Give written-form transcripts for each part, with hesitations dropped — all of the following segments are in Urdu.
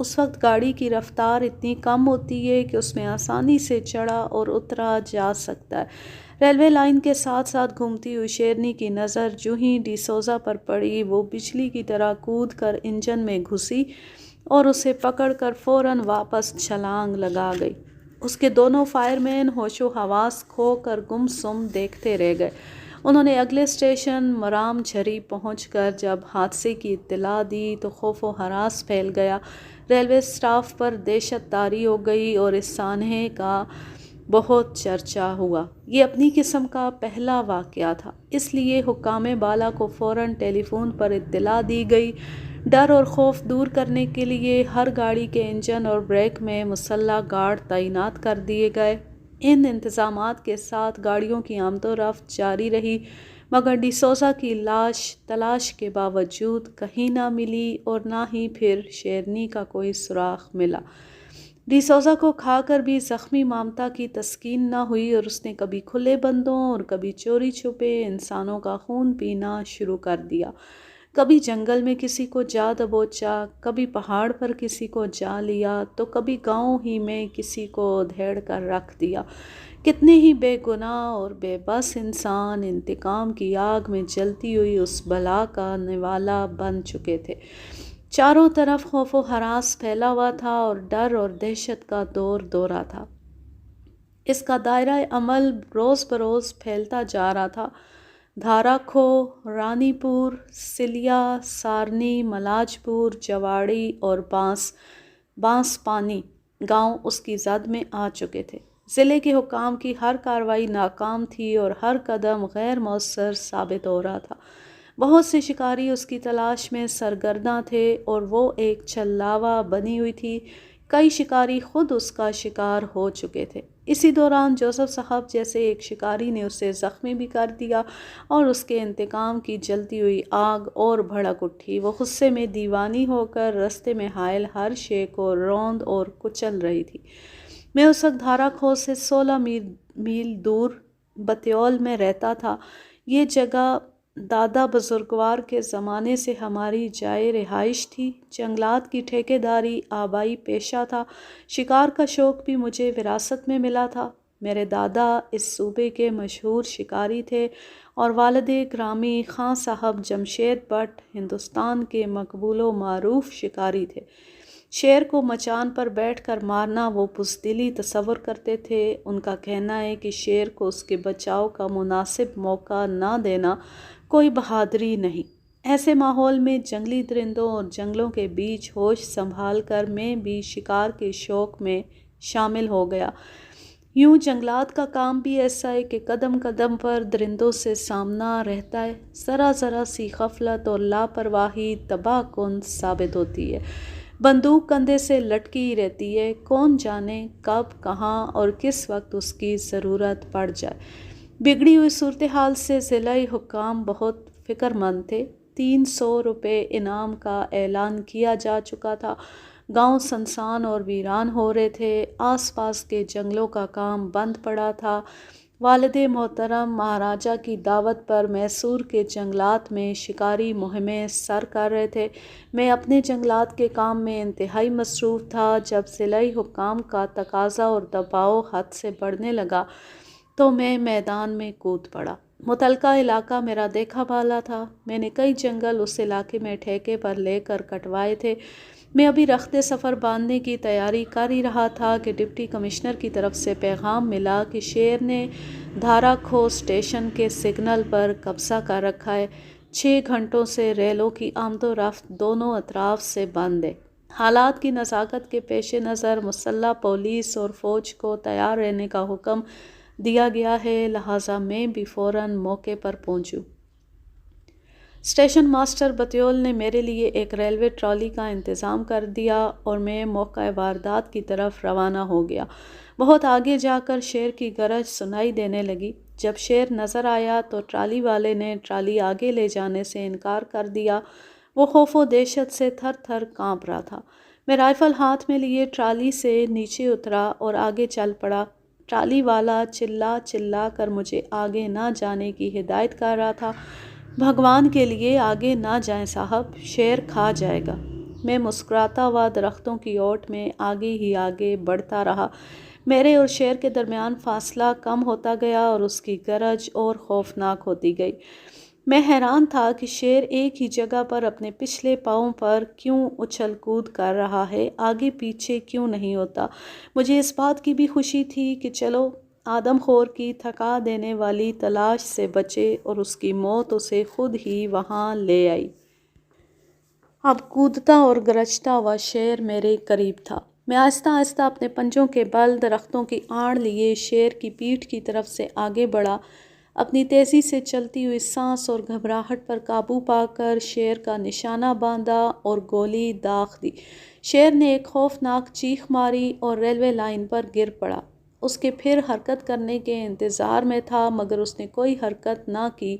اس وقت گاڑی کی رفتار اتنی کم ہوتی ہے کہ اس میں آسانی سے چڑھا اور اترا جا سکتا ہے۔ ریلوے لائن کے ساتھ ساتھ گھومتی ہوئی شیرنی کی نظر جو ہی ڈی سوزا پر پڑی، وہ بجلی کی طرح کود کر انجن میں گھسی اور اسے پکڑ کر فوراً واپس چھلانگ لگا گئی۔ اس کے دونوں فائر مین ہوش و حواس کھو کر گم سم دیکھتے رہ گئے۔ انہوں نے اگلے اسٹیشن مرام جھری پہنچ کر جب حادثے کی اطلاع دی تو خوف و ہراس پھیل گیا۔ ریلوے اسٹاف پر دہشت طاری ہو گئی اور اس سانحے کا بہت چرچا ہوا۔ یہ اپنی قسم کا پہلا واقعہ تھا، اس لیے حکام بالا کو فوراً ٹیلی فون پر اطلاع دی گئی۔ ڈر اور خوف دور کرنے کے لیے ہر گاڑی کے انجن اور بریک میں مسلح گارڈ تعینات کر دیے گئے۔ ان انتظامات کے ساتھ گاڑیوں کی آمد و رفت جاری رہی، مگر ڈی سوزا کی لاش تلاش کے باوجود کہیں نہ ملی اور نہ ہی پھر شیرنی کا کوئی سراغ ملا۔ ڈی سوزا کو کھا کر بھی زخمی مامتا کی تسکین نہ ہوئی اور اس نے کبھی کھلے بندوں اور کبھی چوری چھپے انسانوں کا خون پینا شروع کر دیا۔ کبھی جنگل میں کسی کو جا دبوچا، کبھی پہاڑ پر کسی کو جا لیا تو کبھی گاؤں ہی میں کسی کو ادھیڑ کر رکھ دیا۔ کتنے ہی بے گناہ اور بے بس انسان انتقام کی آگ میں جلتی ہوئی اس بلا کا نوالا بن چکے تھے۔ چاروں طرف خوف و ہراس پھیلا ہوا تھا اور ڈر اور دہشت کا دور دورہ تھا۔ اس کا دائرہ عمل روز بروز پھیلتا جا رہا تھا۔ دھارا کھو، رانی پور، سلیا، سارنی، ملاج پور، جواڑی اور بانس پانی گاؤں اس کی زد میں آ چکے تھے۔ ضلع کے حکام کی ہر کارروائی ناکام تھی اور ہر قدم غیر مؤثر ثابت ہو رہا تھا۔ بہت سے شکاری اس کی تلاش میں سرگرداں تھے اور وہ ایک چھلاوا بنی ہوئی تھی۔ کئی شکاری خود اس کا شکار ہو چکے تھے۔ اسی دوران جوزف صاحب جیسے ایک شکاری نے اسے زخمی بھی کر دیا اور اس کے انتقام کی جلتی ہوئی آگ اور بھڑک اٹھی۔ وہ غصے میں دیوانی ہو کر رستے میں حائل ہر شے کو روند اور کچل رہی تھی۔ میں اس وقت دھارا کھو سے 16 میل دور بتیول میں رہتا تھا۔ یہ جگہ دادا بزرگوار کے زمانے سے ہماری جائے رہائش تھی۔ جنگلات کی ٹھیکیداری آبائی پیشہ تھا۔ شکار کا شوق بھی مجھے وراثت میں ملا تھا۔ میرے دادا اس صوبے کے مشہور شکاری تھے اور والد گرامی خان صاحب جمشید بٹ ہندوستان کے مقبول و معروف شکاری تھے۔ شیر کو مچان پر بیٹھ کر مارنا وہ بزدلی تصور کرتے تھے۔ ان کا کہنا ہے کہ شیر کو اس کے بچاؤ کا مناسب موقع نہ دینا کوئی بہادری نہیں۔ ایسے ماحول میں جنگلی درندوں اور جنگلوں کے بیچ ہوش سنبھال کر میں بھی شکار کے شوق میں شامل ہو گیا۔ یوں جنگلات کا کام بھی ایسا ہے کہ قدم قدم پر درندوں سے سامنا رہتا ہے۔ ذرا ذرا سی غفلت اور لاپرواہی تباہ کن ثابت ہوتی ہے۔ بندوق کندھے سے لٹکی ہی رہتی ہے، کون جانے کب کہاں اور کس وقت اس کی ضرورت پڑ جائے۔ بگڑی ہوئی صورتحال سے ضلعی حکام بہت فکر مند تھے۔ 300 روپے انعام کا اعلان کیا جا چکا تھا۔ گاؤں سنسان اور ویران ہو رہے تھے۔ آس پاس کے جنگلوں کا کام بند پڑا تھا۔ والد محترم مہاراجہ کی دعوت پر میسور کے جنگلات میں شکاری مہمیں سر کر رہے تھے۔ میں اپنے جنگلات کے کام میں انتہائی مصروف تھا۔ جب ضلعی حکام کا تقاضا اور دباؤ حد سے بڑھنے لگا تو میں میدان میں کود پڑا۔ متعلقہ علاقہ میرا دیکھا بھالا تھا۔ میں نے کئی جنگل اس علاقے میں ٹھیکے پر لے کر کٹوائے تھے۔ میں ابھی رخت سفر باندھنے کی تیاری کر ہی رہا تھا کہ ڈپٹی کمشنر کی طرف سے پیغام ملا کہ شیر نے دھارا کھو اسٹیشن کے سگنل پر قبضہ کر رکھا ہے۔ 6 گھنٹوں سے ریلوں کی آمد و رفت دونوں اطراف سے بند ہے۔ حالات کی نزاکت کے پیش نظر مسلح پولیس اور فوج کو تیار رہنے کا حکم دیا گیا ہے، لہٰذا میں بھی فوراً موقع پر پہنچوں۔ اسٹیشن ماسٹر بتیول نے میرے لیے ایک ریلوے ٹرالی کا انتظام کر دیا اور میں موقع واردات کی طرف روانہ ہو گیا۔ بہت آگے جا کر شیر کی گرج سنائی دینے لگی۔ جب شیر نظر آیا تو ٹرالی والے نے ٹرالی آگے لے جانے سے انکار کر دیا۔ وہ خوف و دہشت سے تھر تھر کانپ رہا تھا۔ میں رائفل ہاتھ میں لیے ٹرالی سے نیچے اترا اور آگے چل پڑا۔ ٹرالی والا چلا چلا کر مجھے آگے نہ جانے کی ہدایت کر رہا تھا۔ بھگوان کے لیے آگے نہ جائیں صاحب، شیر کھا جائے گا۔ میں مسکراتا ہوا درختوں کی اوٹ میں آگے ہی آگے بڑھتا رہا۔ میرے اور شیر کے درمیان فاصلہ کم ہوتا گیا اور اس کی گرج اور خوفناک ہوتی گئی۔ میں حیران تھا کہ شیر ایک ہی جگہ پر اپنے پچھلے پاؤں پر کیوں اچھل کود کر رہا ہے، آگے پیچھے کیوں نہیں ہوتا۔ مجھے اس بات کی بھی خوشی تھی کہ چلو آدم خور کی تھکا دینے والی تلاش سے بچے اور اس کی موت اسے خود ہی وہاں لے آئی۔ اب کودتا اور گرجتا ہوا شیر میرے قریب تھا۔ میں آہستہ آہستہ اپنے پنجوں کے بل درختوں کی آڑ لیے شیر کی پیٹھ کی طرف سے آگے بڑھا۔ اپنی تیزی سے چلتی ہوئی سانس اور گھبراہٹ پر قابو پا کر شیر کا نشانہ باندھا اور گولی داغ دی۔ شیر نے ایک خوفناک چیخ ماری اور ریلوے لائن پر گر پڑا۔ اس کے پھر حرکت کرنے کے انتظار میں تھا مگر اس نے کوئی حرکت نہ کی۔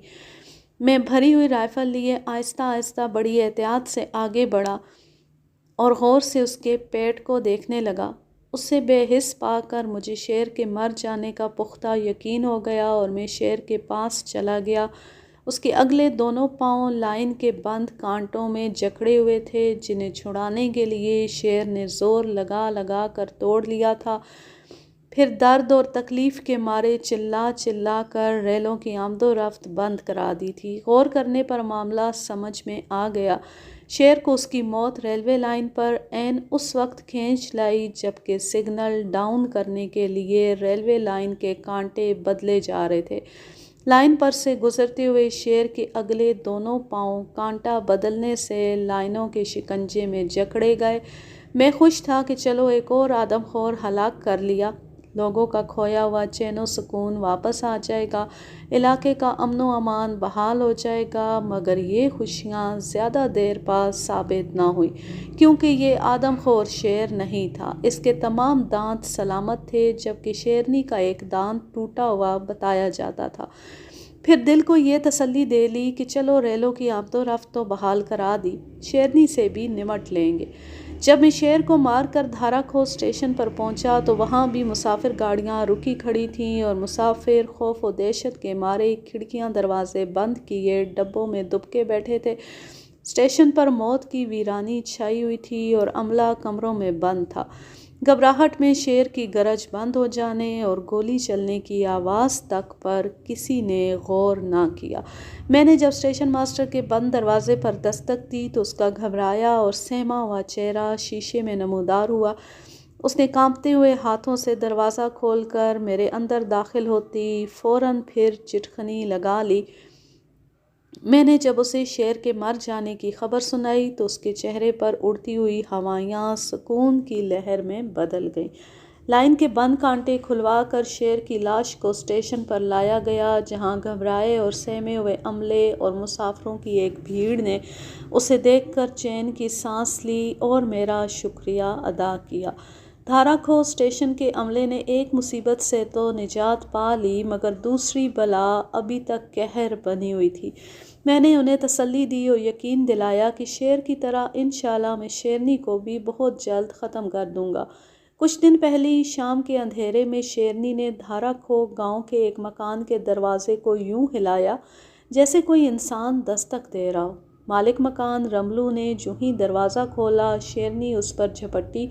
میں بھری ہوئی رائفل لیے آہستہ آہستہ بڑی احتیاط سے آگے بڑھا اور غور سے اس کے پیٹ کو دیکھنے لگا۔ اسے بے حس پا کر مجھے شیر کے مر جانے کا پختہ یقین ہو گیا اور میں شیر کے پاس چلا گیا۔ اس کے اگلے دونوں پاؤں لائن کے بند کانٹوں میں جکڑے ہوئے تھے جنہیں چھڑانے کے لیے شیر نے زور لگا لگا کر توڑ لیا تھا۔ پھر درد اور تکلیف کے مارے چلا چلا کر ریلوں کی آمد و رفت بند کرا دی تھی۔ غور کرنے پر معاملہ سمجھ میں آ گیا۔ شیر کو اس کی موت ریلوے لائن پر عین اس وقت کھینچ لائی جبکہ سگنل ڈاؤن کرنے کے لیے ریلوے لائن کے کانٹے بدلے جا رہے تھے۔ لائن پر سے گزرتے ہوئے شیر کے اگلے دونوں پاؤں کانٹا بدلنے سے لائنوں کے شکنجے میں جکڑے گئے۔ میں خوش تھا کہ چلو ایک اور آدم خور ہلاک کر لیا۔ لوگوں کا کھویا ہوا چین و سکون واپس آ جائے گا، علاقے کا امن و امان بحال ہو جائے گا۔ مگر یہ خوشیاں زیادہ دیر بعد ثابت نہ ہوئیں کیونکہ یہ آدم خور شیر نہیں تھا۔ اس کے تمام دانت سلامت تھے جبکہ شیرنی کا ایک دانت ٹوٹا ہوا بتایا جاتا تھا۔ پھر دل کو یہ تسلی دے لی کہ چلو ریلوں کی آمد و رفت تو بحال کرا دی، شیرنی سے بھی نمٹ لیں گے۔ جب میں شیر کو مار کر دھارا کھو اسٹیشن پر پہنچا تو وہاں بھی مسافر گاڑیاں رکی کھڑی تھیں اور مسافر خوف و دہشت کے مارے کھڑکیاں دروازے بند کیے ڈبوں میں دبکے بیٹھے تھے۔ اسٹیشن پر موت کی ویرانی چھائی ہوئی تھی اور عملہ کمروں میں بند تھا۔ گھبراہٹ میں شیر کی گرج بند ہو جانے اور گولی چلنے کی آواز تک پر کسی نے غور نہ کیا۔ میں نے جب اسٹیشن ماسٹر کے بند دروازے پر دستک دی تو اس کا گھبرایا اور سہما ہوا چہرہ شیشے میں نمودار ہوا۔ اس نے کانپتے ہوئے ہاتھوں سے دروازہ کھول کر میرے اندر داخل ہوتی فوراً پھر چٹخنی لگا لی۔ میں نے جب اسے شیر کے مر جانے کی خبر سنائی تو اس کے چہرے پر اڑتی ہوئی ہوائیاں سکون کی لہر میں بدل گئیں۔ لائن کے بند کانٹے کھلوا کر شیر کی لاش کو اسٹیشن پر لایا گیا جہاں گھبرائے اور سہمے ہوئے عملے اور مسافروں کی ایک بھیڑ نے اسے دیکھ کر چین کی سانس لی اور میرا شکریہ ادا کیا۔ دھارا کھو اسٹیشن کے عملے نے ایک مصیبت سے تو نجات پا لی مگر دوسری بلا ابھی تک قہر بنی ہوئی تھی۔ میں نے انہیں تسلی دی اور یقین دلایا کہ شیر کی طرح انشاءاللہ میں شیرنی کو بھی بہت جلد ختم کر دوں گا۔ کچھ دن پہلے ہی شام کے اندھیرے میں شیرنی نے دھارا کھو گاؤں کے ایک مکان کے دروازے کو یوں ہلایا جیسے کوئی انسان دستک دے رہا ہو۔ مالک مکان رملو نے جو ہی دروازہ کھولا شیرنی اس پر جھپٹی۔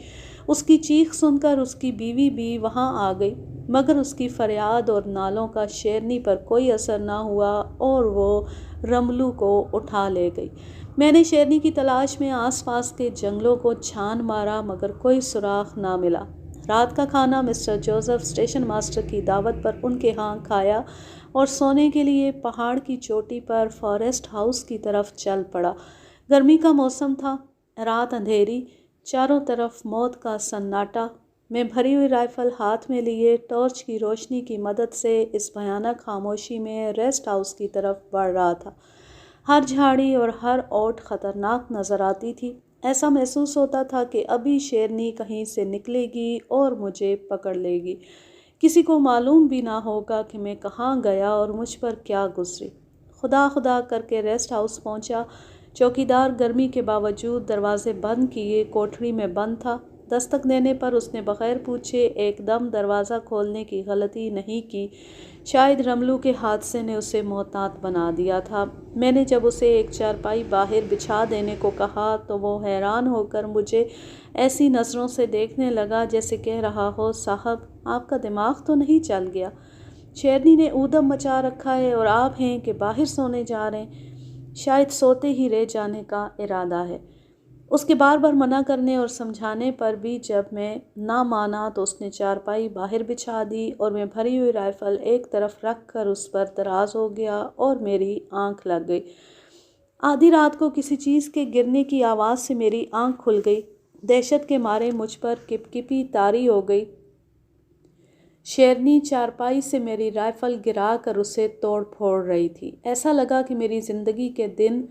اس کی چیخ سن کر اس کی بیوی بھی وہاں آ گئی مگر اس کی فریاد اور نالوں کا شیرنی پر کوئی اثر نہ ہوا اور وہ رملو کو اٹھا لے گئی۔ میں نے شیرنی کی تلاش میں آس پاس کے جنگلوں کو چھان مارا مگر کوئی سراغ نہ ملا۔ رات کا کھانا مسٹر جوزف اسٹیشن ماسٹر کی دعوت پر ان کے ہاں کھایا اور سونے کے لیے پہاڑ کی چوٹی پر فارسٹ ہاؤس کی طرف چل پڑا۔ گرمی کا موسم تھا، رات اندھیری، چاروں طرف موت کا سناٹا۔ میں بھری ہوئی رائفل ہاتھ میں لیے ٹارچ کی روشنی کی مدد سے اس بھیانک خاموشی میں ریسٹ ہاؤس کی طرف بڑھ رہا تھا۔ ہر جھاڑی اور ہر اوٹ خطرناک نظر آتی تھی۔ ایسا محسوس ہوتا تھا کہ ابھی شیرنی کہیں سے نکلے گی اور مجھے پکڑ لے گی۔ کسی کو معلوم بھی نہ ہوگا کہ میں کہاں گیا اور مجھ پر کیا گزری۔ خدا خدا کر کے ریسٹ ہاؤس پہنچا۔ چوکیدار گرمی کے باوجود دروازے بند کیے کوٹھری میں بند تھا۔ دستک دینے پر اس نے بغیر پوچھے ایک دم دروازہ کھولنے کی غلطی نہیں کی۔ شاید رملو کے حادثے نے اسے محتاط بنا دیا تھا۔ میں نے جب اسے ایک چارپائی باہر بچھا دینے کو کہا تو وہ حیران ہو کر مجھے ایسی نظروں سے دیکھنے لگا جیسے کہہ رہا ہو، صاحب آپ کا دماغ تو نہیں چل گیا؟ شیرنی نے اودم مچا رکھا ہے اور آپ ہیں کہ باہر سونے جا رہے ہیں؟ شاید سوتے ہی رہ جانے کا ارادہ ہے۔ اس کے بار بار منع کرنے اور سمجھانے پر بھی جب میں نہ مانا تو اس نے چارپائی باہر بچھا دی اور میں بھری ہوئی رائفل ایک طرف رکھ کر اس پر دراز ہو گیا اور میری آنکھ لگ گئی۔ آدھی رات کو کسی چیز کے گرنے کی آواز سے میری آنکھ کھل گئی۔ دہشت کے مارے مجھ پر کپ کپی طاری ہو گئی۔ شیرنی چارپائی سے میری رائفل گرا کر اسے توڑ پھوڑ رہی تھی۔ ایسا لگا کہ میری زندگی کے دن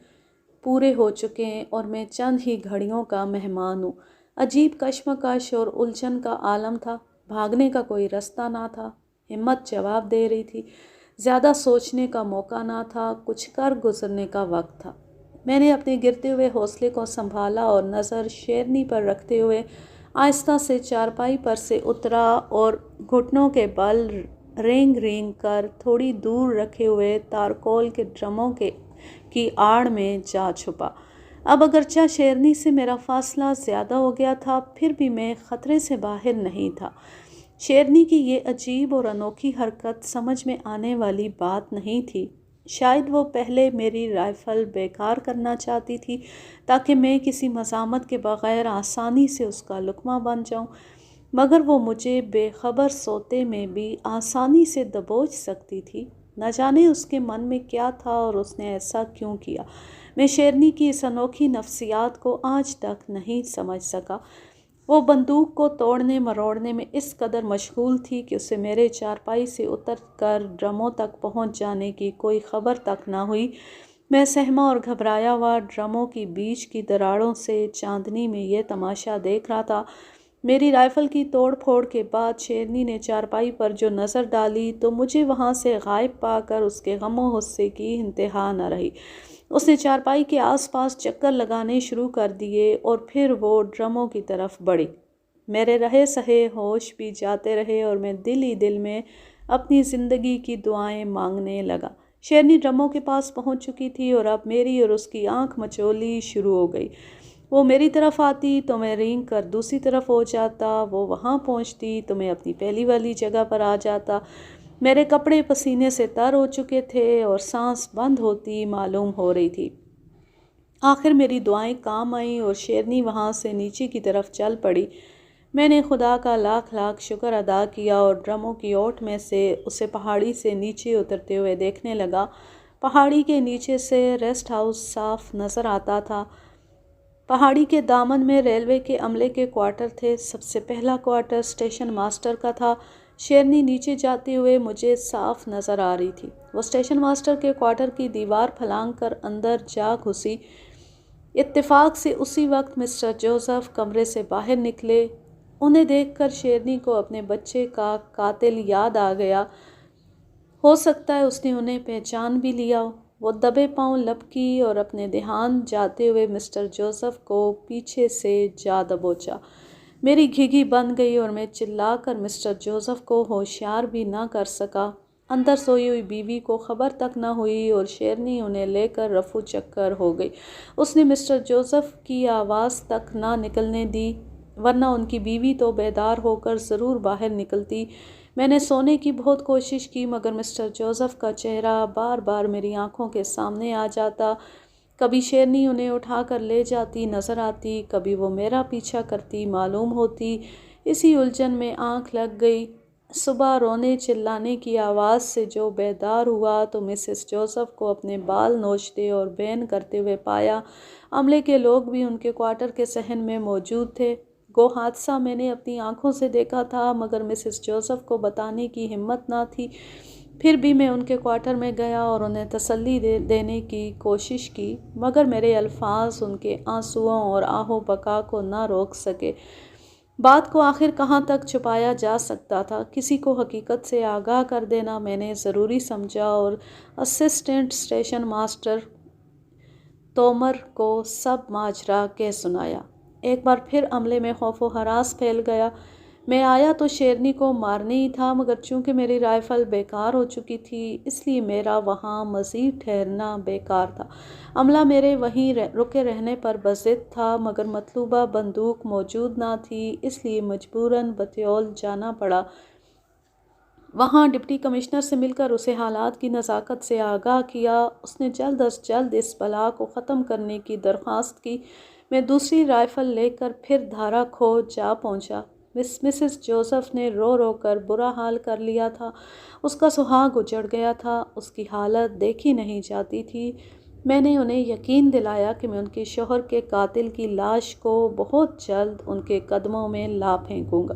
پورے ہو چکے ہیں اور میں چند ہی گھڑیوں کا مہمان ہوں۔ عجیب کشمکش اور الجھن کا عالم تھا۔ بھاگنے کا کوئی رستہ نہ تھا۔ ہمت جواب دے رہی تھی۔ زیادہ سوچنے کا موقع نہ تھا، کچھ کر گزرنے کا وقت تھا۔ میں نے اپنے گرتے ہوئے حوصلے کو سنبھالا اور نظر شیرنی پر رکھتے ہوئے آہستہ سے چارپائی پر سے اترا اور گھٹنوں کے بل رینگ رینگ کر تھوڑی دور رکھے ہوئے تارکول کے ڈرموں کی آڑ میں جا چھپا۔ اب اگرچہ شیرنی سے میرا فاصلہ زیادہ ہو گیا تھا، پھر بھی میں خطرے سے باہر نہیں تھا۔ شیرنی کی یہ عجیب اور انوکھی حرکت سمجھ میں آنے والی بات نہیں تھی۔ شاید وہ پہلے میری رائفل بیکار کرنا چاہتی تھی تاکہ میں کسی مزاحمت کے بغیر آسانی سے اس کا لقمہ بن جاؤں، مگر وہ مجھے بے خبر سوتے میں بھی آسانی سے دبوچ سکتی تھی۔ نہ جانے اس کے من میں کیا تھا اور اس نے ایسا کیوں کیا۔ میں شیرنی کی اس انوکھی نفسیات کو آج تک نہیں سمجھ سکا۔ وہ بندوق کو توڑنے مروڑنے میں اس قدر مشغول تھی کہ اسے میرے چارپائی سے اتر کر ڈرموں تک پہنچ جانے کی کوئی خبر تک نہ ہوئی۔ میں سہما اور گھبرایا ہوا ڈرموں کی بیچ کی دراڑوں سے چاندنی میں یہ تماشا دیکھ رہا تھا۔ میری رائفل کی توڑ پھوڑ کے بعد شیرنی نے چارپائی پر جو نظر ڈالی تو مجھے وہاں سے غائب پا کر اس کے غم و غصے کی انتہا نہ رہی۔ اس نے چارپائی کے آس پاس چکر لگانے شروع کر دیے اور پھر وہ ڈرموں کی طرف بڑھی۔ میرے رہے سہے ہوش بھی جاتے رہے اور میں دل ہی دل میں اپنی زندگی کی دعائیں مانگنے لگا۔ شیرنی ڈرموں کے پاس پہنچ چکی تھی اور اب میری اور اس کی آنکھ مچولی شروع ہو گئی۔ وہ میری طرف آتی تو میں رینگ کر دوسری طرف ہو جاتا، وہ وہاں پہنچتی تو میں اپنی پہلی والی جگہ پر آ جاتا۔ میرے کپڑے پسینے سے تر ہو چکے تھے اور سانس بند ہوتی معلوم ہو رہی تھی۔ آخر میری دعائیں کام آئیں اور شیرنی وہاں سے نیچے کی طرف چل پڑی۔ میں نے خدا کا لاکھ لاکھ شکر ادا کیا اور ڈرموں کی اوٹ میں سے اسے پہاڑی سے نیچے اترتے ہوئے دیکھنے لگا۔ پہاڑی کے نیچے سے ریسٹ ہاؤس صاف نظر آتا تھا۔ پہاڑی کے دامن میں ریلوے کے عملے کے کوارٹر تھے۔ سب سے پہلا کوارٹر اسٹیشن ماسٹر کا تھا۔ شیرنی نیچے جاتے ہوئے مجھے صاف نظر آ رہی تھی۔ وہ اسٹیشن ماسٹر کے کوارٹر کی دیوار پھلانگ کر اندر جا گھسی۔ اتفاق سے اسی وقت مسٹر جوزف کمرے سے باہر نکلے۔ انہیں دیکھ کر شیرنی کو اپنے بچے کا قاتل یاد آ گیا۔ ہو سکتا ہے اس نے انہیں پہچان بھی لیا ہو۔ وہ دبے پاؤں لپکی اور اپنے دھیان جاتے ہوئے مسٹر جوزف کو پیچھے سے جا دبوچا۔ میری گھگی بند گئی اور میں چلا کر مسٹر جوزف کو ہوشیار بھی نہ کر سکا۔ اندر سوئی ہوئی بیوی کو خبر تک نہ ہوئی اور شیرنی انہیں لے کر رفو چکر ہو گئی۔ اس نے مسٹر جوزف کی آواز تک نہ نکلنے دی، ورنہ ان کی بیوی تو بیدار ہو کر ضرور باہر نکلتی۔ میں نے سونے کی بہت کوشش کی مگر مسٹر جوزف کا چہرہ بار بار میری آنکھوں کے سامنے آ جاتا۔ کبھی شیرنی انہیں اٹھا کر لے جاتی نظر آتی، کبھی وہ میرا پیچھا کرتی معلوم ہوتی۔ اسی الجھن میں آنکھ لگ گئی۔ صبح رونے چلانے کی آواز سے جو بیدار ہوا تو مسز جوزف کو اپنے بال نوچتے اور بین کرتے ہوئے پایا۔ عملے کے لوگ بھی ان کے کوارٹر کے صحن میں موجود تھے۔ گو حادثہ میں نے اپنی آنکھوں سے دیکھا تھا مگر مسز جوزف کو بتانے کی ہمت نہ تھی۔ پھر بھی میں ان کے کوارٹر میں گیا اور انہیں تسلی دینے کی کوشش کی مگر میرے الفاظ ان کے آنسوؤں اور آہ و بکا کو نہ روک سکے۔ بات کو آخر کہاں تک چھپایا جا سکتا تھا؟ کسی کو حقیقت سے آگاہ کر دینا میں نے ضروری سمجھا اور اسسٹنٹ اسٹیشن ماسٹر تومر کو سب ماجرا کہہ سنایا۔ ایک بار پھر عملے میں خوف و ہراس پھیل گیا۔ میں آیا تو شیرنی کو مارنے ہی تھا، مگر چونکہ میری رائفل بیکار ہو چکی تھی اس لیے میرا وہاں مزید ٹھہرنا بیکار تھا۔ عملہ میرے وہیں رکے رہنے پر بضد تھا، مگر مطلوبہ بندوق موجود نہ تھی، اس لیے مجبوراً بطیول جانا پڑا۔ وہاں ڈپٹی کمشنر سے مل کر اسے حالات کی نزاکت سے آگاہ کیا۔ اس نے جلد از جلد اس بلا کو ختم کرنے کی درخواست کی۔ میں دوسری رائفل لے کر پھر دھارا کھو جا پہنچا۔ مسز جوزف نے رو رو کر برا حال کر لیا تھا۔ اس کا سہاگ اجڑ گیا تھا، اس کی حالت دیکھی نہیں جاتی تھی۔ میں نے انہیں یقین دلایا کہ میں ان کے شوہر کے قاتل کی لاش کو بہت جلد ان کے قدموں میں لا پھینکوں گا۔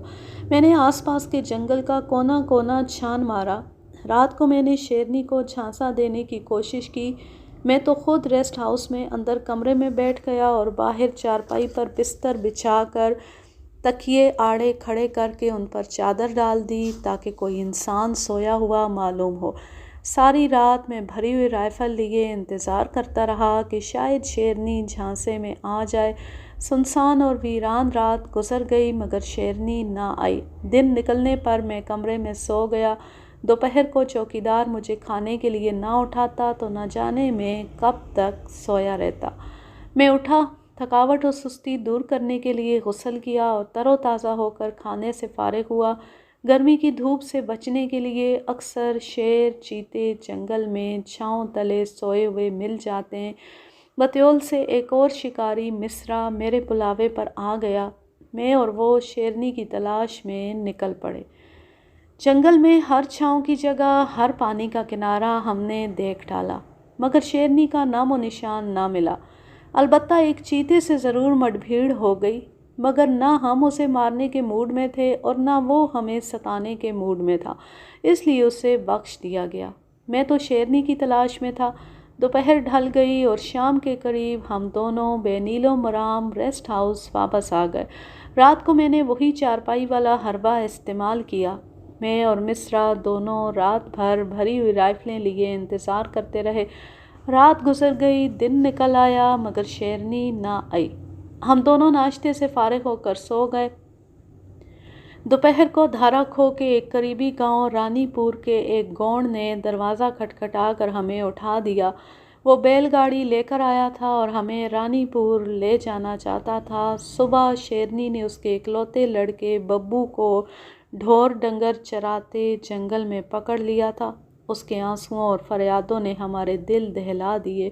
میں نے آس پاس کے جنگل کا کونا کونا چھان مارا۔ رات کو میں نے شیرنی کو جھانسا دینے کی کوشش کی۔ میں تو خود ریسٹ ہاؤس میں اندر کمرے میں بیٹھ گیا اور باہر چارپائی پر بستر بچھا کر تکیے آڑے کھڑے کر کے ان پر چادر ڈال دی تاکہ کوئی انسان سویا ہوا معلوم ہو۔ ساری رات میں بھری ہوئی رائفل لیے انتظار کرتا رہا کہ شاید شیرنی جھانسے میں آ جائے۔ سنسان اور ویران رات گزر گئی مگر شیرنی نہ آئی۔ دن نکلنے پر میں کمرے میں سو گیا۔ دوپہر کو چوکیدار مجھے کھانے کے لیے نہ اٹھاتا تو نہ جانے میں کب تک سویا رہتا۔ میں اٹھا، تھکاوٹ اور سستی دور کرنے کے لیے غسل کیا اور تر و تازہ ہو کر کھانے سے فارغ ہوا۔ گرمی کی دھوپ سے بچنے کے لیے اکثر شیر چیتے جنگل میں چھاؤں تلے سوئے ہوئے مل جاتے ہیں۔ بطیول سے ایک اور شکاری مصرا میرے بلاوے پر آ گیا۔ میں اور وہ شیرنی کی تلاش میں نکل پڑے۔ جنگل میں ہر چھاؤں کی جگہ، ہر پانی کا کنارہ ہم نے دیکھ ڈالا، مگر شیرنی کا نام و نشان نہ ملا۔ البتہ ایک چیتے سے ضرور مڈ بھیڑ ہو گئی، مگر نہ ہم اسے مارنے کے موڈ میں تھے اور نہ وہ ہمیں ستانے کے موڈ میں تھا، اس لیے اسے بخش دیا گیا۔ میں تو شیرنی کی تلاش میں تھا۔ دوپہر ڈھل گئی اور شام کے قریب ہم دونوں بے نیل و مرام ریسٹ ہاؤس واپس آ گئے۔ رات کو میں نے وہی چارپائی والا حربہ استعمال کیا۔ میں اور مصرا دونوں رات بھر بھری ہوئی رائفلیں لیے انتظار کرتے رہے۔ رات گزر گئی، دن نکل آیا مگر شیرنی نہ آئی۔ ہم دونوں ناشتے سے فارغ ہو کر سو گئے۔ دوپہر کو دھارا کھو کے ایک قریبی گاؤں رانی پور کے ایک گونڈ نے دروازہ کھٹکھٹا کر ہمیں اٹھا دیا۔ وہ بیل گاڑی لے کر آیا تھا اور ہمیں رانی پور لے جانا چاہتا تھا۔ صبح شیرنی نے اس کے اکلوتے لڑکے ببو کو ڈھور ڈنگر چراتے جنگل میں پکڑ لیا تھا۔ اس کے آنسوؤں اور فریادوں نے ہمارے دل دہلا دیے۔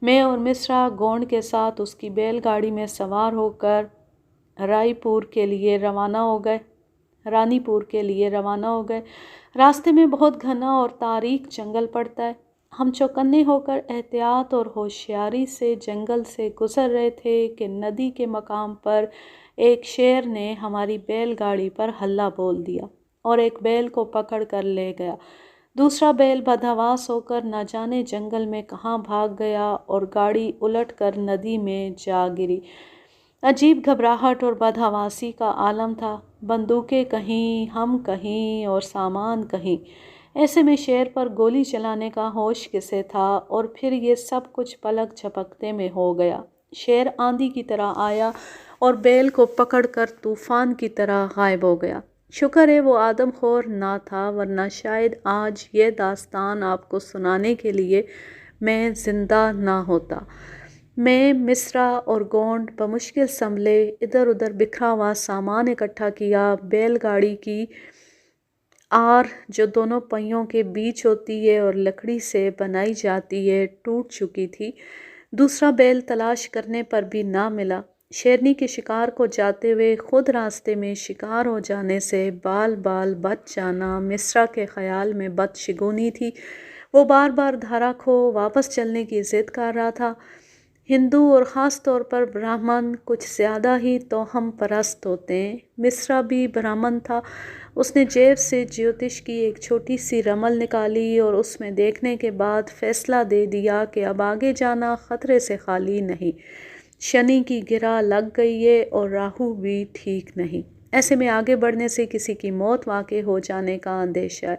میں اور مصرا گونڈ کے ساتھ اس کی بیل گاڑی میں سوار ہو کر رانی پور کے لیے روانہ ہو گئے۔ راستے میں بہت گھنا اور تاریک جنگل پڑتا ہے۔ ہم چوکنے ہو کر احتیاط اور ہوشیاری سے جنگل سے گزر رہے تھے کہ ندی کے مقام پر ایک شیر نے ہماری بیل گاڑی پر حلہ بول دیا اور ایک بیل کو پکڑ کر لے گیا۔ دوسرا بیل بدحواس ہو کر نہ جانے جنگل میں کہاں بھاگ گیا اور گاڑی الٹ کر ندی میں جا گری۔ عجیب گھبراہٹ اور بدحواسی کا عالم تھا۔ بندوقیں کہیں، ہم کہیں اور سامان کہیں۔ ایسے میں شیر پر گولی چلانے کا ہوش کسے تھا؟ اور پھر یہ سب کچھ پلک جھپکتے میں ہو گیا۔ شیر آندھی کی طرح آیا اور بیل کو پکڑ کر طوفان کی طرح غائب ہو گیا۔ شکر ہے وہ آدم خور نہ تھا، ورنہ شاید آج یہ داستان آپ کو سنانے کے لیے میں زندہ نہ ہوتا۔ میں، مصرا اور گونڈ بمشکل سنبھلے، ادھر ادھر بکھرا ہوا سامان اکٹھا کیا۔ بیل گاڑی کی آر جو دونوں پہیوں کے بیچ ہوتی ہے اور لکڑی سے بنائی جاتی ہے ٹوٹ چکی تھی۔ دوسرا بیل تلاش کرنے پر بھی نہ ملا۔ شیرنی کے شکار کو جاتے ہوئے خود راستے میں شکار ہو جانے سے بال بال بچ جانا مصرا کے خیال میں بدشگونی تھی۔ وہ بار بار دھارا کھو واپس چلنے کی ضد کر رہا تھا۔ ہندو اور خاص طور پر برہمن کچھ زیادہ ہی توہم پرست ہوتے ہیں۔ مصرا بھی برہمن تھا۔ اس نے جیب سے جیوتش کی ایک چھوٹی سی رمل نکالی اور اس میں دیکھنے کے بعد فیصلہ دے دیا کہ اب آگے جانا خطرے سے خالی نہیں۔ شنی کی گرہ لگ گئی ہے اور راہو بھی ٹھیک نہیں۔ ایسے میں آگے بڑھنے سے کسی کی موت واقع ہو جانے کا اندیشہ ہے۔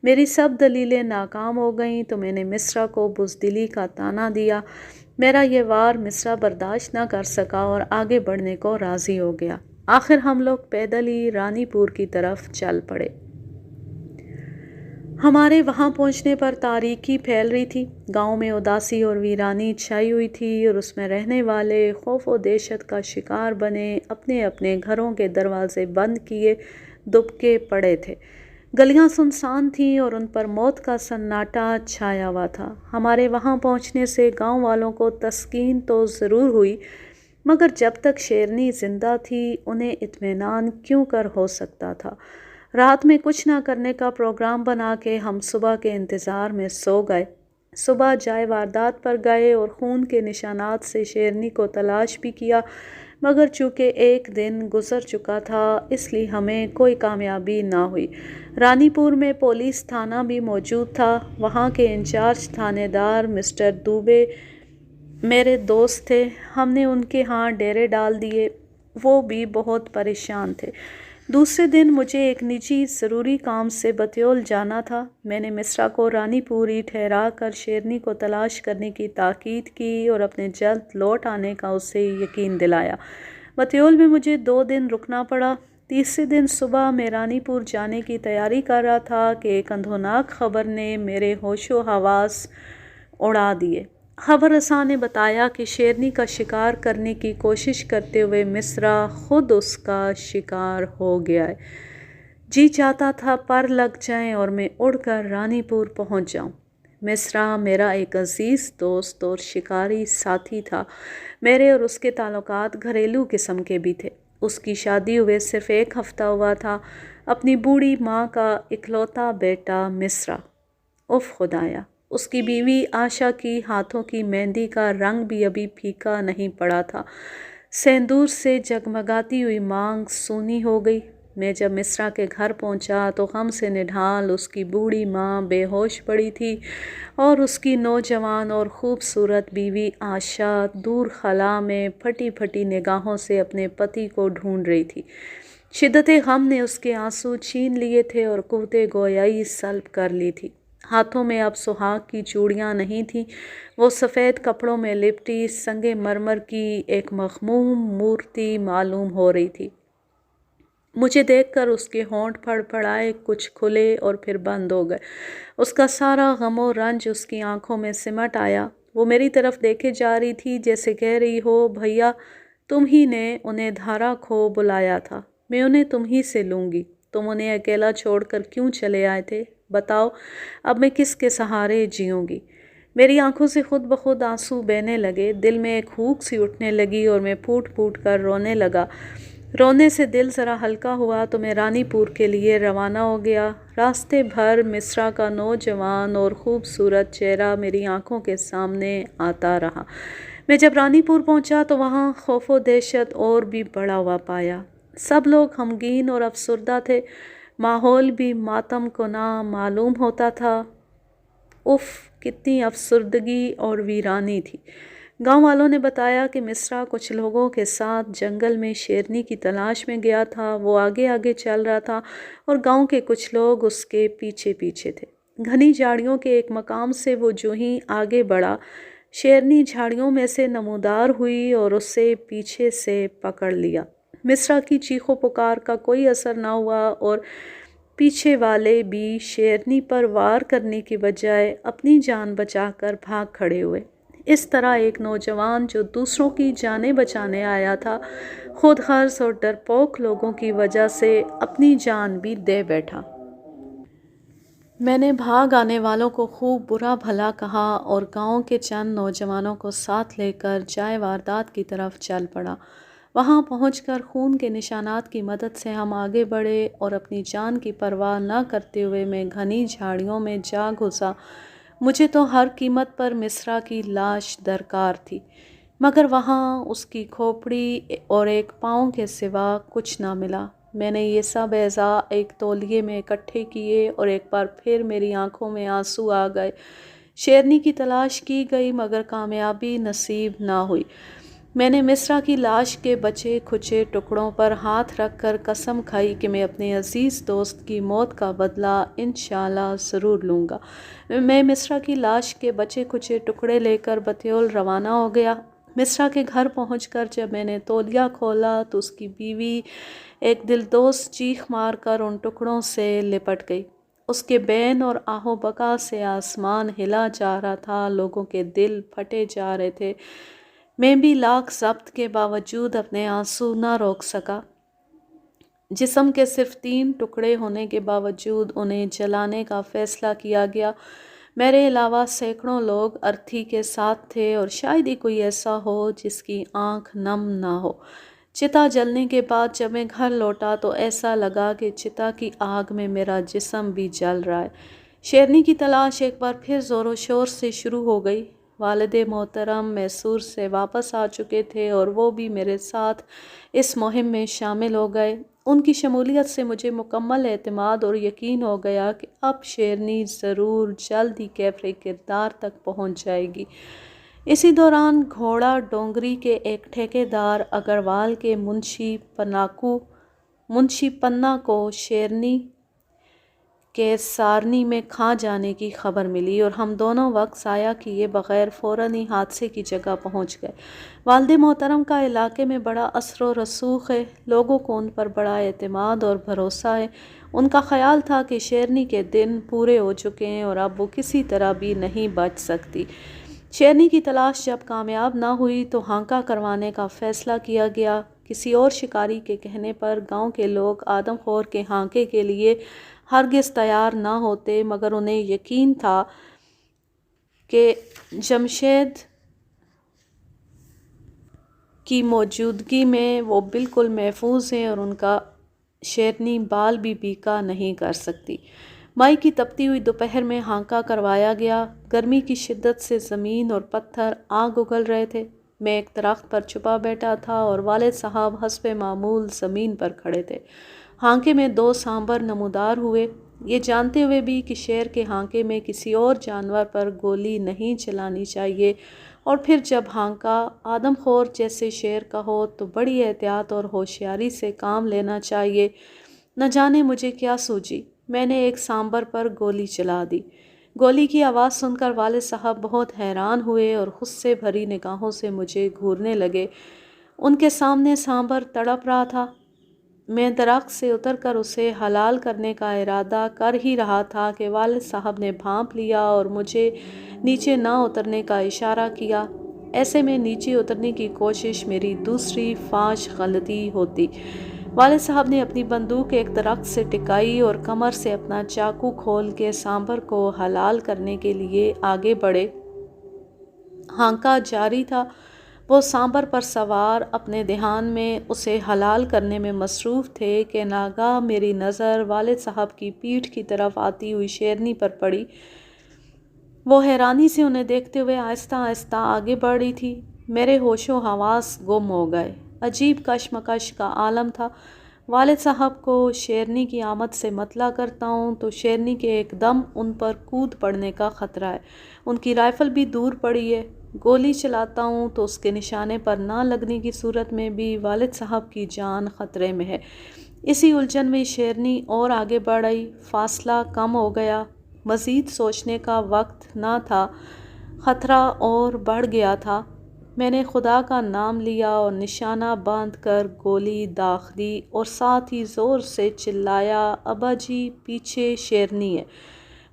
میری سب دلیلیں ناکام ہو گئیں تو میں نے مصرا کو بزدلی کا طعنہ دیا۔ میرا یہ وار مصرع برداشت نہ کر سکا اور آگے بڑھنے کو راضی ہو گیا۔ آخر ہم لوگ پیدل ہی رانی پور کی طرف چل پڑے۔ ہمارے وہاں پہنچنے پر تاریکی پھیل رہی تھی، گاؤں میں اداسی اور ویرانی چھائی ہوئی تھی اور اس میں رہنے والے خوف و دہشت کا شکار بنے اپنے اپنے گھروں کے دروازے بند کیے دبکے پڑے تھے۔ گلیاں سنسان تھیں اور ان پر موت کا سناٹا چھایا ہوا تھا۔ ہمارے وہاں پہنچنے سے گاؤں والوں کو تسکین تو ضرور ہوئی، مگر جب تک شیرنی زندہ تھی انہیں اطمینان کیوں کر ہو سکتا تھا؟ رات میں کچھ نہ کرنے کا پروگرام بنا کے ہم صبح کے انتظار میں سو گئے۔ صبح جائے واردات پر گئے اور خون کے نشانات سے شیرنی کو تلاش بھی کیا، مگر چونکہ ایک دن گزر چکا تھا اس لیے ہمیں کوئی کامیابی نہ ہوئی۔ رانی پور میں پولیس تھانہ بھی موجود تھا، وہاں کے انچارج تھانے دار مسٹر دوبے میرے دوست تھے، ہم نے ان کے ہاں ڈیرے ڈال دیے، وہ بھی بہت پریشان تھے۔ دوسرے دن مجھے ایک نجی ضروری کام سے بطیول جانا تھا۔ میں نے مصرع کو رانی پوری ٹھہرا کر شیرنی کو تلاش کرنے کی تاکید کی اور اپنے جلد لوٹ آنے کا اسے یقین دلایا۔ بطیول میں مجھے 2 دن رکنا پڑا۔ تیسرے دن صبح میں رانی پور جانے کی تیاری کر رہا تھا کہ ایک اندھوناک خبر نے میرے ہوش و حواس اڑا دیے۔ خبر رساں نے بتایا کہ شیرنی کا شکار کرنے کی کوشش کرتے ہوئے مصرع خود اس کا شکار ہو گیا ہے۔ جی چاہتا تھا پر لگ جائیں اور میں اڑ کر رانی پور پہنچ جاؤں۔ مصرع میرا ایک عزیز دوست اور شکاری ساتھی تھا۔ میرے اور اس کے تعلقات گھریلو قسم کے بھی تھے۔ اس کی شادی ہوئے صرف 1 ہفتہ ہوا تھا۔ اپنی بوڑھی ماں کا اکلوتا بیٹا مصرع۔ اف خدایا! اس کی بیوی آشا کی ہاتھوں کی مہندی کا رنگ بھی ابھی پھیکا نہیں پڑا تھا۔ سندور سے جگمگاتی ہوئی مانگ سونی ہو گئی۔ میں جب مصرع کے گھر پہنچا تو غم سے نڈھال اس کی بوڑھی ماں بے ہوش پڑی تھی اور اس کی نوجوان اور خوبصورت بیوی آشا دور خلا میں پھٹی پھٹی نگاہوں سے اپنے پتی کو ڈھونڈ رہی تھی۔ شدت غم نے اس کے آنسو چھین لیے تھے اور قوت گویائی سلب کر لی تھی۔ ہاتھوں میں اب سہاگ کی چوڑیاں نہیں تھیں، وہ سفید کپڑوں میں لپٹی سنگ مرمر کی ایک مغموم مورتی معلوم ہو رہی تھی۔ مجھے دیکھ کر اس کے ہونٹ پھڑ پھڑائے، کچھ کھلے اور پھر بند ہو گئے۔ اس کا سارا غم و رنج اس کی آنکھوں میں سمٹ آیا۔ وہ میری طرف دیکھے جا رہی تھی جیسے کہہ رہی ہو، بھیا تم ہی نے انہیں دھارا کھو بلایا تھا، میں انہیں تم ہی سے لوں گی۔ تم انہیں اکیلا چھوڑ کر کیوں چلے آئے تھے؟ بتاؤ اب میں کس کے سہارے جیوں گی؟ میری آنکھوں سے خود بخود آنسو بہنے لگے، دل میں ایک ہوک سی اٹھنے لگی اور میں پھوٹ پھوٹ کر رونے لگا۔ رونے سے دل ذرا ہلکا ہوا تو میں رانی پور کے لیے روانہ ہو گیا۔ راستے بھر مصرع کا نوجوان اور خوبصورت چہرہ میری آنکھوں کے سامنے آتا رہا۔ میں جب رانی پور پہنچا تو وہاں خوف و دہشت اور بھی بڑھا ہوا پایا۔ سب لوگ غمگین اور افسردہ تھے، ماحول بھی ماتم کناں معلوم ہوتا تھا۔ اف کتنی افسردگی اور ویرانی تھی۔ گاؤں والوں نے بتایا کہ مصرع کچھ لوگوں کے ساتھ جنگل میں شیرنی کی تلاش میں گیا تھا، وہ آگے آگے چل رہا تھا اور گاؤں کے کچھ لوگ اس کے پیچھے پیچھے تھے۔ گھنی جھاڑیوں کے ایک مقام سے وہ جو ہی آگے بڑھا، شیرنی جھاڑیوں میں سے نمودار ہوئی اور اسے پیچھے سے پکڑ لیا۔ مصرع کی چیخ و پکار کا کوئی اثر نہ ہوا اور پیچھے والے بھی شیرنی پر وار کرنے کی بجائے اپنی جان بچا کر بھاگ کھڑے ہوئے۔ اس طرح ایک نوجوان جو دوسروں کی جانیں بچانے آیا تھا، خود غرض اور ڈرپوک لوگوں کی وجہ سے اپنی جان بھی دے بیٹھا۔ میں نے بھاگ آنے والوں کو خوب برا بھلا کہا اور گاؤں کے چند نوجوانوں کو ساتھ لے کر جائے واردات کی طرف چل پڑا۔ وہاں پہنچ کر خون کے نشانات کی مدد سے ہم آگے بڑھے اور اپنی جان کی پرواہ نہ کرتے ہوئے میں گھنی جھاڑیوں میں جا گھسا۔ مجھے تو ہر قیمت پر مصرع کی لاش درکار تھی، مگر وہاں اس کی کھوپڑی اور ایک پاؤں کے سوا کچھ نہ ملا۔ میں نے یہ سب اعضاء ایک تولیے میں اکٹھے کیے اور ایک بار پھر میری آنکھوں میں آنسو آ گئے۔ شیرنی کی تلاش کی گئی مگر کامیابی نصیب نہ ہوئی۔ میں نے مصرع کی لاش کے بچے کھچے ٹکڑوں پر ہاتھ رکھ کر قسم کھائی کہ میں اپنے عزیز دوست کی موت کا بدلہ انشاءاللہ ضرور لوں گا۔ میں مصرع کی لاش کے بچے کھچے ٹکڑے لے کر بطیول روانہ ہو گیا۔ مصرع کے گھر پہنچ کر جب میں نے تولیہ کھولا تو اس کی بیوی ایک دلدوز چیخ مار کر ان ٹکڑوں سے لپٹ گئی۔ اس کے بین اور آہ و بکا سے آسمان ہلا جا رہا تھا، لوگوں کے دل پھٹے جا رہے تھے۔ میں بھی لاکھ ضبط کے باوجود اپنے آنسو نہ روک سکا۔ جسم کے صرف 3 ٹکڑے ہونے کے باوجود انہیں جلانے کا فیصلہ کیا گیا۔ میرے علاوہ سینکڑوں لوگ ارتھی کے ساتھ تھے اور شاید ہی کوئی ایسا ہو جس کی آنکھ نم نہ ہو۔ چتا جلنے کے بعد جب میں گھر لوٹا تو ایسا لگا کہ چتا کی آگ میں میرا جسم بھی جل رہا ہے۔ شیرنی کی تلاش ایک بار پھر زور و شور سے شروع ہو گئی۔ والد محترم میسور سے واپس آ چکے تھے اور وہ بھی میرے ساتھ اس مہم میں شامل ہو گئے۔ ان کی شمولیت سے مجھے مکمل اعتماد اور یقین ہو گیا کہ اب شیرنی ضرور جلد ہی کیفر کردار تک پہنچ جائے گی۔ اسی دوران گھوڑا ڈونگری کے ایک ٹھیکیدار اگروال کے منشی پنا کو شیرنی کے سارنی میں کھا جانے کی خبر ملی اور ہم دونوں وقت ضائع کیے بغیر فوراً ہی حادثے کی جگہ پہنچ گئے۔ والد محترم کا علاقے میں بڑا اثر و رسوخ ہے، لوگوں کو ان پر بڑا اعتماد اور بھروسہ ہے۔ ان کا خیال تھا کہ شیرنی کے دن پورے ہو چکے ہیں اور اب وہ کسی طرح بھی نہیں بچ سکتی۔ شیرنی کی تلاش جب کامیاب نہ ہوئی تو ہانکا کروانے کا فیصلہ کیا گیا۔ کسی اور شکاری کے کہنے پر گاؤں کے لوگ آدم خور کے ہانکے کے لیے ہرگز تیار نہ ہوتے، مگر انہیں یقین تھا کہ جمشید کی موجودگی میں وہ بالکل محفوظ ہیں اور ان کا شیرنی بال بھی بیکا نہیں کر سکتی۔ مئی کی تپتی ہوئی دوپہر میں ہانکا کروایا گیا۔ گرمی کی شدت سے زمین اور پتھر آگ اگل رہے تھے۔ میں ایک درخت پر چھپا بیٹھا تھا اور والد صاحب حسب معمول زمین پر کھڑے تھے۔ ہانکے میں 2 سانبر نمودار ہوئے، یہ جانتے ہوئے بھی کہ شیر کے ہانکے میں کسی اور جانور پر گولی نہیں چلانی چاہیے، اور پھر جب ہانکا آدم خور جیسے شیر کا ہو تو بڑی احتیاط اور ہوشیاری سے کام لینا چاہیے۔ نہ جانے مجھے کیا سوجی، میں نے ایک سانبر پر گولی چلا دی۔ گولی کی آواز سن کر والد صاحب بہت حیران ہوئے اور غصے بھری نگاہوں سے مجھے گھورنے لگے۔ ان کے سامنے سانبر تڑپ رہا تھا۔ میں درخت سے اتر کر اسے حلال کرنے کا ارادہ کر ہی رہا تھا کہ والد صاحب نے بھانپ لیا اور مجھے نیچے نہ اترنے کا اشارہ کیا۔ ایسے میں نیچے اترنے کی کوشش میری دوسری فاش غلطی ہوتی۔ والد صاحب نے اپنی بندوق ایک درخت سے ٹکائی اور کمر سے اپنا چاقو کھول کے سانبر کو حلال کرنے کے لیے آگے بڑھے۔ ہانکا جاری تھا۔ وہ سانبر پر سوار اپنے دھیان میں اسے حلال کرنے میں مصروف تھے کہ ناگہاں میری نظر والد صاحب کی پیٹھ کی طرف آتی ہوئی شیرنی پر پڑی۔ وہ حیرانی سے انہیں دیکھتے ہوئے آہستہ آہستہ آگے بڑھ رہی تھی۔ میرے ہوش و حواس گم ہو گئے۔ عجیب کشمکش کا عالم تھا۔ والد صاحب کو شیرنی کی آمد سے مطلع کرتا ہوں تو شیرنی کے ایک دم ان پر کود پڑنے کا خطرہ ہے۔ ان کی رائفل بھی دور پڑی ہے۔ گولی چلاتا ہوں تو اس کے نشانے پر نہ لگنے کی صورت میں بھی والد صاحب کی جان خطرے میں ہے۔ اسی الجھن میں شیرنی اور آگے بڑھ آئی، فاصلہ کم ہو گیا، مزید سوچنے کا وقت نہ تھا، خطرہ اور بڑھ گیا تھا۔ میں نے خدا کا نام لیا اور نشانہ باندھ کر گولی داغ دی اور ساتھ ہی زور سے چلایا، ابا جی پیچھے شیرنی ہے۔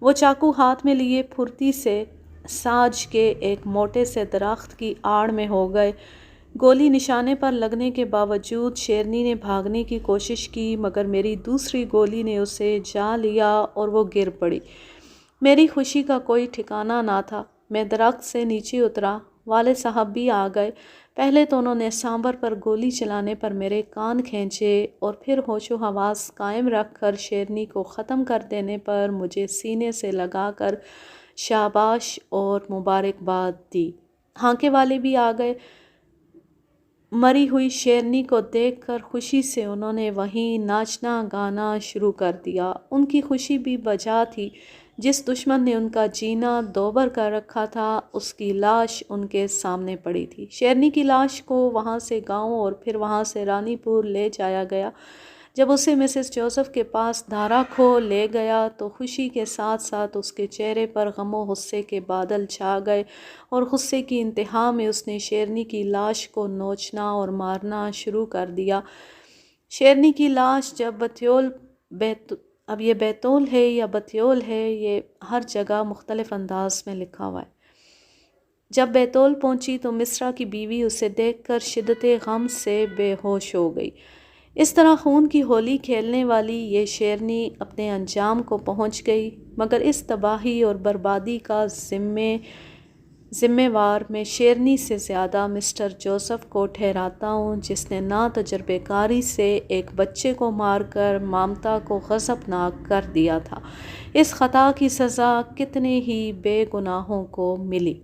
وہ چاقو ہاتھ میں لیے پھرتی سے ساج کے ایک موٹے سے درخت کی آڑ میں ہو گئے۔ گولی نشانے پر لگنے کے باوجود شیرنی نے بھاگنے کی کوشش کی، مگر میری دوسری گولی نے اسے جا لیا اور وہ گر پڑی۔ میری خوشی کا کوئی ٹھکانہ نہ تھا۔ میں درخت سے نیچے اترا، والد صاحب بھی آ گئے۔ پہلے تو انہوں نے سانبر پر گولی چلانے پر میرے کان کھینچے اور پھر ہوش و حواس قائم رکھ کر شیرنی کو ختم کر دینے پر مجھے سینے سے لگا کر شاباش اور مبارکباد دی۔ ہانکے والے بھی آ گئے۔ مری ہوئی شیرنی کو دیکھ کر خوشی سے انہوں نے وہیں ناچنا گانا شروع کر دیا۔ ان کی خوشی بھی بجا تھی۔ جس دشمن نے ان کا جینا دوبر کر رکھا تھا اس کی لاش ان کے سامنے پڑی تھی۔ شیرنی کی لاش کو وہاں سے گاؤں اور پھر وہاں سے رانی پور لے جایا گیا۔ جب اسے مسز جوزف کے پاس دھارا کھو لے گیا تو خوشی کے ساتھ ساتھ اس کے چہرے پر غم و غصے کے بادل چھا گئے، اور غصے کی انتہا میں اس نے شیرنی کی لاش کو نوچنا اور مارنا شروع کر دیا۔ شیرنی کی لاش جب اب یہ بیتول ہے یا بتیول ہے، یہ ہر جگہ مختلف انداز میں لکھا ہوا ہے۔ جب بیتول پہنچی تو مصرا کی بیوی اسے دیکھ کر شدت غم سے بے ہوش ہو گئی۔ اس طرح خون کی ہولی کھیلنے والی یہ شیرنی اپنے انجام کو پہنچ گئی، مگر اس تباہی اور بربادی کا ذمہ وار میں شیرنی سے زیادہ مسٹر جوزف کو ٹھہراتا ہوں، جس نے نا تجربے کاری سے ایک بچے کو مار کر مامتا کو غضبناک کر دیا تھا۔ اس خطا کی سزا کتنے ہی بے گناہوں کو ملی۔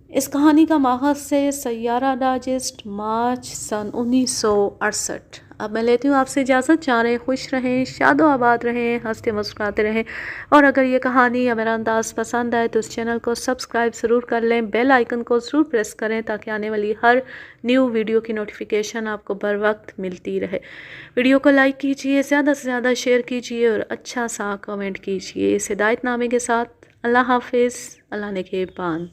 اس کہانی کا ماخذ ہے سیارہ ڈائجسٹ، مارچ سن 1968۔ اب میں لیتی ہوں آپ سے اجازت۔ جاں رہیں، خوش رہیں، شاد و آباد رہیں، ہنستے مسکراتے رہیں، اور اگر یہ کہانی یا میرا انداز پسند آئے تو اس چینل کو سبسکرائب ضرور کر لیں، بیل آئیکن کو ضرور پریس کریں تاکہ آنے والی ہر نیو ویڈیو کی نوٹیفیکیشن آپ کو بر وقت ملتی رہے۔ ویڈیو کو لائک کیجئے، زیادہ سے زیادہ شیئر کیجئے اور اچھا سا کمنٹ کیجئے۔ اس ہدایت نامے کے ساتھ اللہ حافظ، اللہ نگہبان۔